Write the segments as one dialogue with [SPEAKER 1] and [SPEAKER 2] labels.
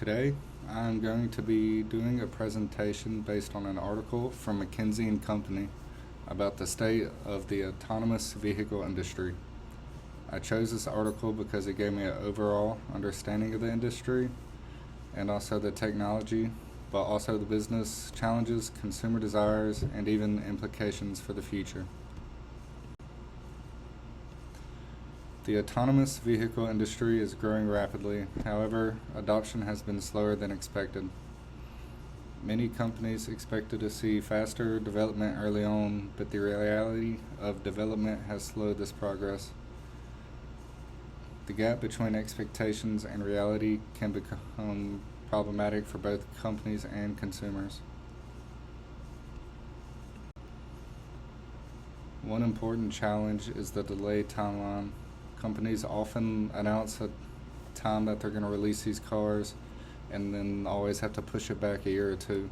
[SPEAKER 1] Today, I'm going to be doing a presentation based on an article from McKinsey and Company about the state of the autonomous vehicle industry. I chose this article because it gave me an overall understanding of the industry and also the technology, but also the business challenges, consumer desires, and even implications for the future. The autonomous vehicle industry is growing rapidly. However, adoption has been slower than expected. Many companies expected to see faster development early on, but the reality of development has slowed this progress. The gap between expectations and reality can become problematic for both companies and consumers. One important challenge is the delayed timeline. Companies often announce a time that they're going to release these cars and then always have to push it back a year or two.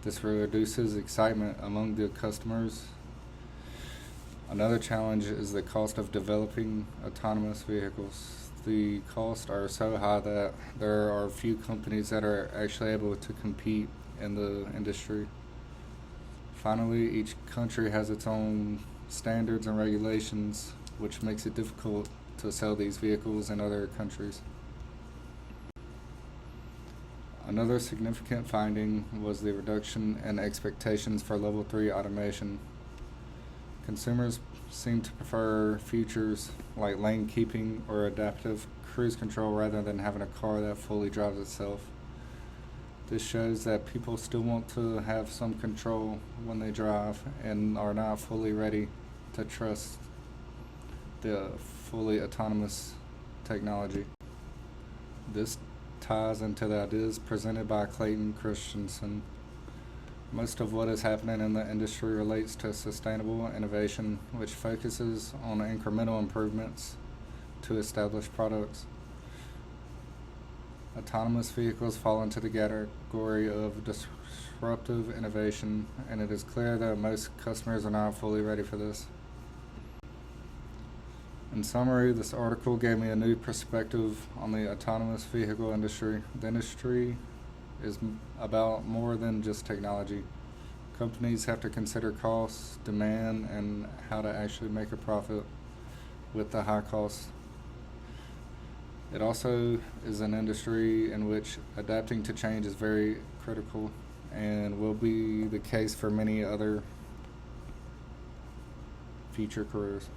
[SPEAKER 1] This reduces excitement among the customers. Another challenge is the cost of developing autonomous vehicles. The costs are so high that there are few companies that are actually able to compete in the industry. Finally, each country has its own standards and regulations, which makes it difficult to sell these vehicles in other countries. Another significant finding was the reduction in expectations for Level 3 automation. Consumers seem to prefer features like lane keeping or adaptive cruise control rather than having a car that fully drives itself. This shows that people still want to have some control when they drive and are not fully ready to trust the fully autonomous technology. This ties into the ideas presented by Clayton Christensen. Most of what is happening in the industry relates to sustainable innovation, which focuses on incremental improvements to established products. Autonomous vehicles fall into the category of disruptive innovation, and it is clear that most customers are not fully ready for this. In summary, this article gave me a new perspective on the autonomous vehicle industry. The industry is about more than just technology. Companies have to consider costs, demand, and how to actually make a profit with the high costs. It also is an industry in which adapting to change is very critical and will be the case for many other future careers.